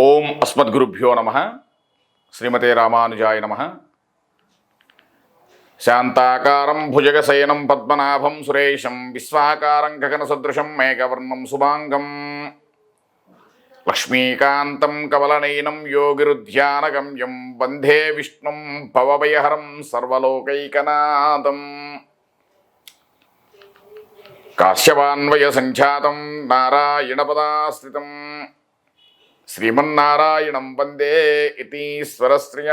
ఓం అస్మద్గురుభ్యో నమ. శ్రీమతే రామానుజాయ నమ. శాంతాకారం భుజగశయనం పద్మనాభం సురేశం విశ్వాకారం గగనసదృశం మేఘవర్ణం శుభాంగం లక్ష్మీకాంతం కమలనయనం యోగిరుధ్యానగమ్యం వందే విష్ణుం భవభయహరం సర్వలోకైకనాథం. కాశ్యపాన్వయ సంఖ్యాతం నారాయణపదాశ్రితం శ్రీమన్నారాయణం వందే ఇతీశ్వరశ్రియాజుషం.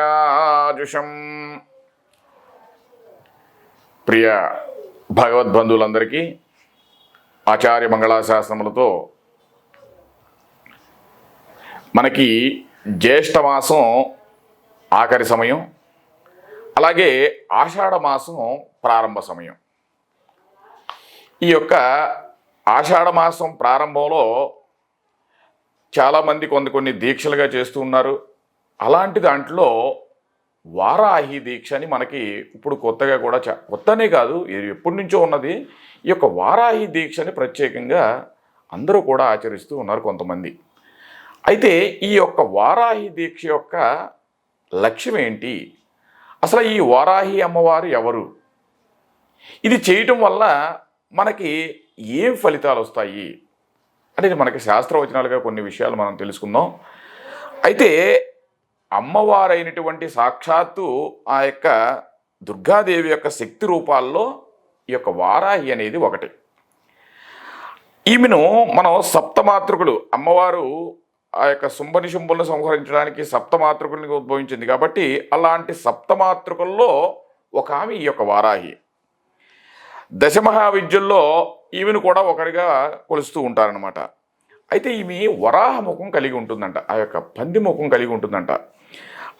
ప్రియ భగవద్బంధువులందరికీ ఆచార్య మంగళాశాసనములతో మనకి జ్యేష్ఠమాసం ఆఖరి సమయం, అలాగే ఆషాఢమాసం ప్రారంభ సమయం. ఈ యొక్క ఆషాఢమాసం ప్రారంభంలో చాలామంది కొన్ని దీక్షలుగా చేస్తూ ఉన్నారు. అలాంటి దాంట్లో వారాహి దీక్ష అని మనకి ఇప్పుడు కొత్తగా కూడా కొత్తనే కాదు, ఇది ఎప్పటి నుంచో ఉన్నది. ఈ యొక్క వారాహి దీక్షని ప్రత్యేకంగా అందరూ కూడా ఆచరిస్తూ ఉన్నారు కొంతమంది. అయితే ఈ యొక్క వారాహి దీక్ష యొక్క లక్ష్యం ఏంటి, అసలు ఈ వారాహి అమ్మవారు ఎవరు, ఇది చేయటం వల్ల మనకి ఏం ఫలితాలు వస్తాయి అనేది మనకి శాస్త్రవచనాలుగా కొన్ని విషయాలు మనం తెలుసుకుందాం. అయితే అమ్మవారైనటువంటి సాక్షాత్తు ఆ యొక్క దుర్గాదేవి యొక్క శక్తి రూపాల్లో ఈ యొక్క వారాహి అనేది ఒకటి. ఈమెను మనం సప్తమాతృకులు, అమ్మవారు ఆ యొక్క శుంభనిశుంభులను సంహరించడానికి సప్తమాతృకుల్ని ఉద్భవించింది కాబట్టి అలాంటి సప్తమాతృకుల్లో ఒక ఆమె ఈ యొక్క వారాహి. దశమహావిద్యల్లో ఈమెను కూడా ఒకరిగా కొలుస్తూ ఉంటారనమాట. అయితే ఈమె వరాహ ముఖం కలిగి ఉంటుందంట, ఆ యొక్క పంది ముఖం కలిగి ఉంటుందంట.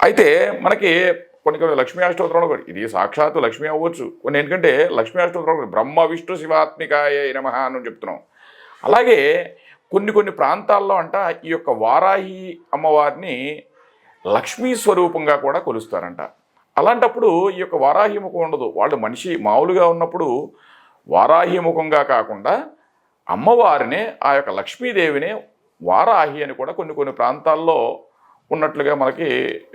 అయితే మనకి కొన్ని లక్ష్మీ అష్టోత్తరంలో కూడా ఇది సాక్షాత్తు లక్ష్మీ అవ్వచ్చు, కొన్ని ఎందుకంటే లక్ష్మీ అష్టోత్తరం బ్రహ్మ విష్ణు శివాత్మికాయ నమః అని చెప్తున్నాం. అలాగే కొన్ని ప్రాంతాల్లో అంట ఈ యొక్క వారాహి అమ్మవారిని లక్ష్మీ స్వరూపంగా కూడా కొలుస్తారంట. అలాంటప్పుడు ఈ యొక్క వారాహి ముఖం ఉండదు, వాళ్ళు మనిషి మామూలుగా ఉన్నప్పుడు వారాహి ముఖంగా కాకుండా అమ్మవారినే, ఆ యొక్క లక్ష్మీదేవినే వారాహి అని కూడా కొన్ని ప్రాంతాల్లో ఉన్నట్లుగా మనకి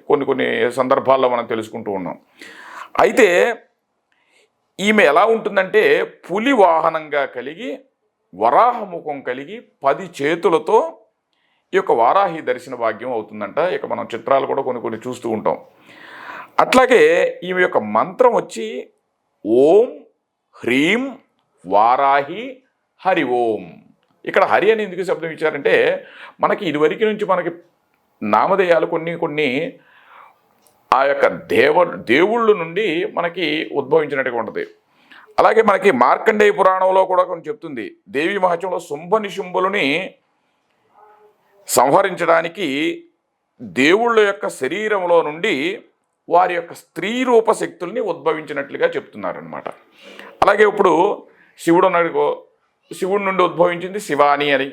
కొన్ని సందర్భాల్లో మనం తెలుసుకుంటూ ఉన్నాం. అయితే ఈమె ఎలా ఉంటుందంటే పులి వాహనంగా కలిగి వరాహముఖం కలిగి 10 చేతులతో ఈ యొక్క వారాహి దర్శన భాగ్యం అవుతుందంట. ఇక మనం చిత్రాలు కూడా కొన్ని చూస్తూ ఉంటాం. అట్లాగే ఈమె యొక్క మంత్రం వచ్చి ఓం హ్రీం వారాహి హరి ఓం. ఇక్కడ హరి అని ఎందుకు శబ్దం ఇచ్చారంటే మనకి ఇదివరకు నుంచి మనకి నామధేయాలు కొన్ని ఆ యొక్క దేవుళ్ళ నుండి మనకి ఉద్భవించినట్టుగా ఉంటుంది. అలాగే మనకి మార్కండేయ పురాణంలో కూడా కొన్ని చెప్తుంది. దేవి మహత్యంలో శుంభనిశుంభులని సంహరించడానికి దేవుళ్ళ యొక్క శరీరంలో నుండి వారి యొక్క స్త్రీ రూప శక్తుల్ని ఉద్భవించినట్లుగా చెప్తున్నారనమాట. అలాగే ఇప్పుడు శివుడు ఉన్నాడు, శివుడి నుండి ఉద్భవించింది శివాని అని,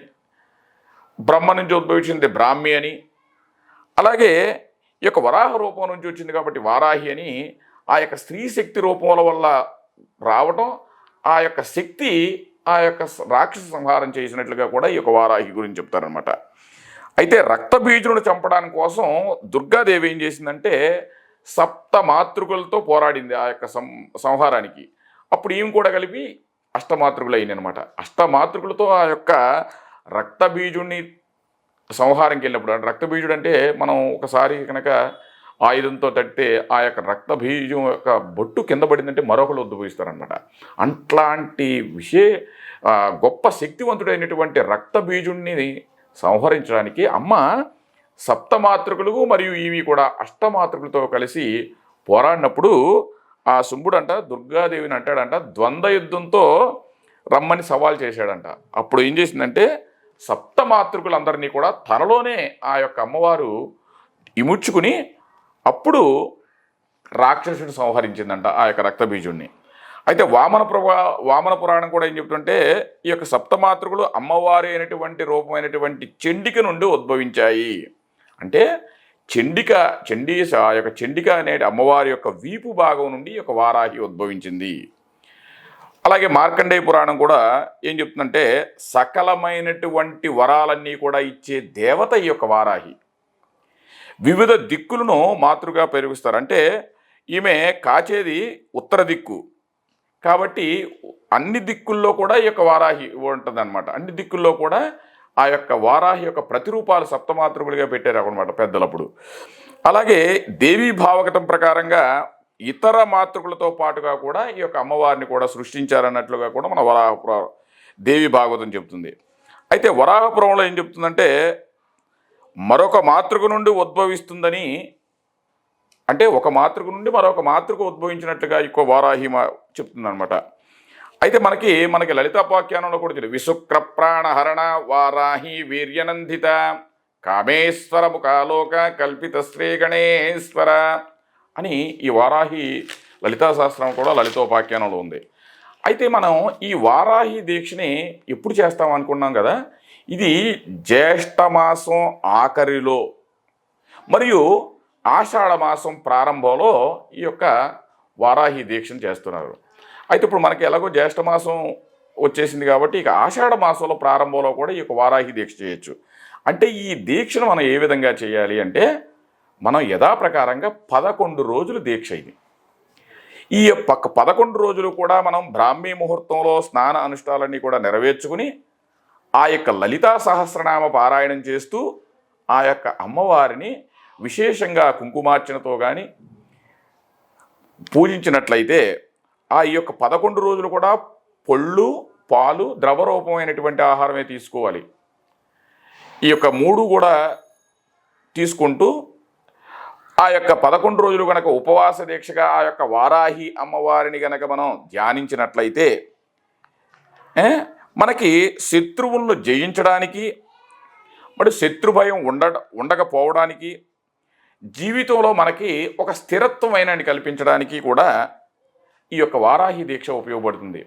బ్రహ్మ నుంచి ఉద్భవించింది బ్రాహ్మి అని, అలాగే ఈ యొక్క వరాహ రూపం నుంచి వచ్చింది కాబట్టి వారాహి అని, ఆ యొక్క స్త్రీ శక్తి రూపముల వల్ల రావటం, ఆ యొక్క శక్తి ఆ యొక్క రాక్షస సంహారం చేసినట్లుగా కూడా ఈ యొక్క వారాహి గురించి చెప్తారనమాట. అయితే రక్తబీజులను చంపడానికి కోసం దుర్గాదేవి ఏం చేసిందంటే సప్త మాతృకులతో పోరాడింది ఆ యొక్క సంహారానికి. అప్పుడు ఈమె కూడా కలిపి అష్టమాతృకులు అయింది అనమాట. అష్టమాతృకులతో ఆ యొక్క రక్తబీజుడిని సంహారంకి వెళ్ళినప్పుడు, అంటే రక్తబీజుడు అంటే మనం ఒకసారి కనుక ఆయుధంతో తట్టితే ఆ యొక్క రక్తబీజం యొక్క బొట్టు కింద పడిందంటే మరొకరు ఉద్భవిస్తారనమాట. అట్లాంటి గొప్ప శక్తివంతుడైనటువంటి రక్తబీజుడిని సంహరించడానికి అమ్మ సప్తమాతృకులు మరియు ఇవి కూడా అష్టమాతృకులతో కలిసి పోరాడినప్పుడు ఆ శుంభుడంట దుర్గాదేవిని అంటాడంట ద్వంద్వ యుద్ధంతో రమ్మని సవాల్ చేశాడంట. అప్పుడు ఏం చేసిందంటే సప్తమాతృకులందరినీ కూడా తనలోనే ఆ యొక్క అమ్మవారు ఇముడ్చుకుని అప్పుడు రాక్షసుని సంహరించిందంట ఆ యొక్క రక్తబీజుడిని. అయితే వామన పురాణం కూడా ఏం చెప్తుంటే ఈ యొక్క సప్తమాతృకులు అమ్మవారి అయినటువంటి రూపమైనటువంటి చండిక నుండి ఉద్భవించాయి. అంటే ఆ యొక్క చండిక అనే అమ్మవారి యొక్క వీపు భాగం నుండి ఈ యొక్క వారాహి ఉద్భవించింది. అలాగే మార్కండేయ పురాణం కూడా ఏం చెప్తుందంటే సకలమైనటువంటి వరాలన్నీ కూడా ఇచ్చే దేవత ఈ యొక్క వారాహి. వివిధ దిక్కులను మాతృగా పెరుగుస్తారు. అంటే ఈమె కాచేది ఉత్తర దిక్కు కాబట్టి అన్ని దిక్కుల్లో కూడా ఈ యొక్క వారాహి ఉంటుందన్నమాట. అన్ని దిక్కుల్లో కూడా ఆ యొక్క వారాహి యొక్క ప్రతిరూపాలు సప్తమాతృకులుగా పెట్టారు అనమాట పెద్దలప్పుడు. అలాగే దేవీ భావగతం ప్రకారంగా ఇతర మాతృకులతో పాటుగా కూడా ఈ యొక్క అమ్మవారిని కూడా సృష్టించారన్నట్లుగా కూడా మన వరాహపురం దేవి భాగవతం చెప్తుంది. అయితే వరాహపురంలో ఏం చెప్తుందంటే మరొక మాతృక నుండి ఉద్భవిస్తుందని, అంటే ఒక మాతృక నుండి మరొక మాతృక ఉద్భవించినట్లుగా ఎక్కువ వారాహి చెప్తుంది అనమాట. అయితే మనకి లలితాపాఖ్యానంలో కూడా తెలియదు. విశుక్ర ప్రాణహరణ వారాహి వీర్యనందిత కామేశ్వర ముఖాలోక కల్పిత శ్రీ గణేశ్వర అని ఈ వారాహి లలితా శాస్త్రం కూడా లలితోపాఖ్యానంలో ఉంది. అయితే మనం ఈ వారాహి దీక్షని ఎప్పుడు చేస్తాం అనుకున్నాం కదా, ఇది జ్యేష్ఠమాసం ఆఖరిలో మరియు ఆషాఢ మాసం ప్రారంభంలో ఈ యొక్క వారాహి దీక్షను చేస్తున్నారు. అయితే ఇప్పుడు మనకి ఎలాగో జ్యేష్ఠమాసం వచ్చేసింది కాబట్టి ఇక ఆషాఢ మాసంలో ప్రారంభంలో కూడా ఈ యొక్క వారాహి దీక్ష చేయొచ్చు. అంటే ఈ దీక్షను మనం ఏ విధంగా చేయాలి అంటే మనం యథాప్రకారంగా 11 రోజులు దీక్ష ఇది. ఈ 11 రోజులు కూడా మనం బ్రాహ్మీ ముహూర్తంలో స్నాన అనుష్ఠానాలన్నీ కూడా నెరవేర్చుకుని ఆ యొక్క లలితా సహస్రనామ పారాయణం చేస్తూ ఆ యొక్క అమ్మవారిని విశేషంగా కుంకుమార్చనతో కానీ పూజించినట్లయితే ఆ ఈ యొక్క 11 రోజులు కూడా పళ్ళు పాలు ద్రవరూపమైనటువంటి ఆహారమే తీసుకోవాలి. ఈ యొక్క 3 కూడా తీసుకుంటూ ఆ యొక్క 11 రోజులు కనుక ఉపవాస దీక్షగా ఆ యొక్క వారాహి అమ్మవారిని కనుక మనం ధ్యానించినట్లయితే మనకి శత్రువులను జయించడానికి మరి శత్రుభయం ఉండకపోవడానికి జీవితంలో మనకి ఒక స్థిరత్వమైన కల్పించడానికి కూడా ఈ యొక్క వారాహి దీక్ష ఉపయోగపడుతుంది.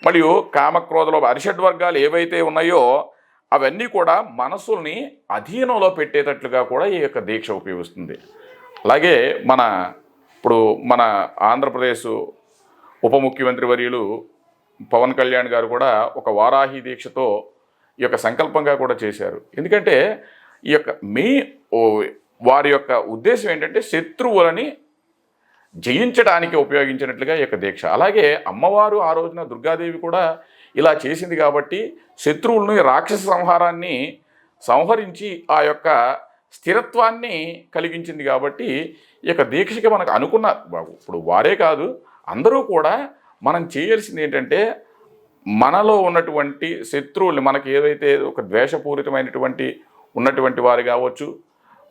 మరియు కామక్రోధలో అరిషడ్వర్గాలు ఏవైతే ఉన్నాయో అవన్నీ కూడా మనసుల్ని అధీనంలో పెట్టేటట్లుగా కూడా ఈ యొక్క దీక్ష ఉపయోగిస్తుంది. అలాగే ఇప్పుడు మన ఆంధ్రప్రదేశ్ ఉప ముఖ్యమంత్రి వర్యులు పవన్ కళ్యాణ్ గారు కూడా ఒక వారాహి దీక్షతో ఈ యొక్క సంకల్పంగా కూడా చేశారు. ఎందుకంటే ఈ యొక్క వారి యొక్క ఉద్దేశం ఏంటంటే శత్రువులని జయించడానికి ఉపయోగించినట్లుగా ఈ యొక్క దీక్ష. అలాగే అమ్మవారు ఆ రోజున దుర్గాదేవి కూడా ఇలా చేసింది కాబట్టి శత్రువులను రాక్షస సంహారాన్ని సంహరించి ఆ యొక్క స్థిరత్వాన్ని కలిగించింది కాబట్టి ఈ యొక్క దీక్షకి మనకు అనుకున్న ఇప్పుడు వారే కాదు అందరూ కూడా మనం చేయాల్సింది ఏంటంటే మనలో ఉన్నటువంటి శత్రువుల్ని మనకి ఏదైతే ఒక ద్వేషపూరితమైనటువంటి ఉన్నటువంటి వారు కావచ్చు,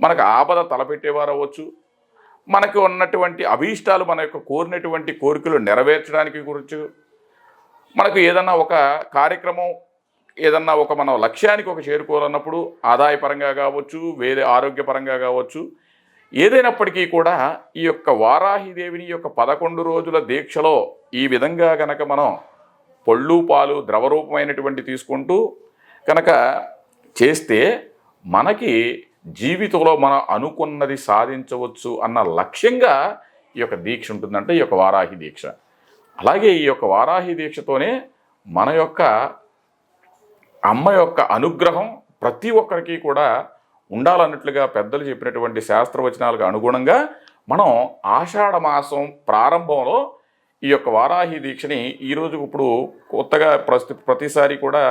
మనకు ఆపద తలపెట్టేవారు అవ్వచ్చు, మనకు ఉన్నటువంటి అభీష్టాలు మన యొక్క కోరినటువంటి కోరికలు నెరవేర్చడానికి గురించి మనకు ఏదన్నా ఒక కార్యక్రమం ఏదన్నా ఒక మనం లక్ష్యానికి చేరుకోవాలన్నప్పుడు ఆదాయపరంగా కావచ్చు, వేరే ఆరోగ్యపరంగా కావచ్చు, ఏదైనప్పటికీ కూడా ఈ యొక్క వారాహిదేవిని యొక్క 11 రోజుల దీక్షలో ఈ విధంగా కనుక మనం పళ్ళు పాలు ద్రవరూపమైనటువంటి తీసుకుంటూ కనుక చేస్తే మనకి జీవితంలో మనం అనుకున్నది సాధించవచ్చు అన్న లక్ష్యంగా ఈ యొక్క దీక్ష ఉంటుందంటే ఈ యొక్క వారాహి దీక్ష. అలాగే ఈ యొక్క వారాహి దీక్షతోనే మన యొక్క అమ్మ యొక్క అనుగ్రహం ప్రతి ఒక్కరికి కూడా ఉండాలన్నట్లుగా పెద్దలు చెప్పినటువంటి శాస్త్రవచనాలకు అనుగుణంగా మనం ఆషాఢ మాసం ప్రారంభంలో ఈ యొక్క వారాహి దీక్షని ఈరోజు ఇప్పుడు కొత్తగా ప్రతిసారి కూడా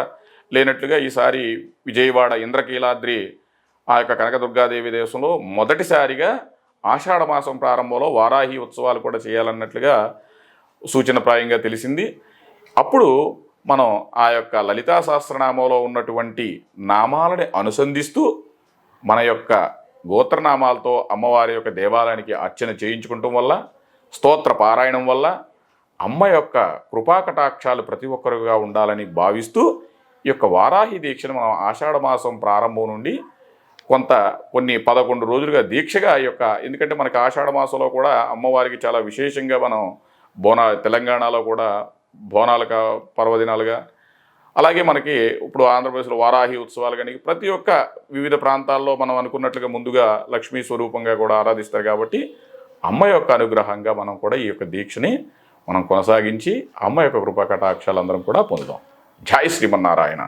లేనట్లుగా ఈసారి విజయవాడ ఇంద్రకీలాద్రి ఆ యొక్క కనకదుర్గాదేవి దేశంలో మొదటిసారిగా ఆషాఢ మాసం ప్రారంభంలో వారాహి ఉత్సవాలు కూడా చేయాలన్నట్లుగా సూచనప్రాయంగా తెలిసింది. అప్పుడు మనం ఆ యొక్క లలితా సహస్రనామంలో ఉన్నటువంటి నామాలని అనుసంధిస్తూ మన యొక్క గోత్రనామాలతో అమ్మవారి యొక్క దేవాలయానికి అర్చన చేయించుకుంటం వల్ల, స్తోత్ర పారాయణం వల్ల అమ్మ యొక్క కృపాకటాక్షాలు ప్రతి ఒక్కరుగా ఉండాలని భావిస్తూ ఈ యొక్క వారాహి దీక్షను మనం ఆషాఢ మాసం ప్రారంభం నుండి కొన్ని 11 రోజులుగా దీక్షగా ఈ యొక్క, ఎందుకంటే మనకి ఆషాఢ మాసంలో కూడా అమ్మవారికి చాలా విశేషంగా మనం తెలంగాణలో కూడా బోనాలుగా పర్వదినాలుగా, అలాగే మనకి ఇప్పుడు ఆంధ్రప్రదేశ్లో వారాహి ఉత్సవాలు కానీ ప్రతి ఒక్క వివిధ ప్రాంతాల్లో మనం అనుకున్నట్లుగా ముందుగా లక్ష్మీ స్వరూపంగా కూడా ఆరాధిస్తారు. కాబట్టి అమ్మ యొక్క అనుగ్రహంగా మనం కూడా ఈ యొక్క దీక్షని మనం కొనసాగించి అమ్మ యొక్క కృపా కటాక్షాలు అందరం కూడా పొందుదాం. జై శ్రీమన్నారాయణ.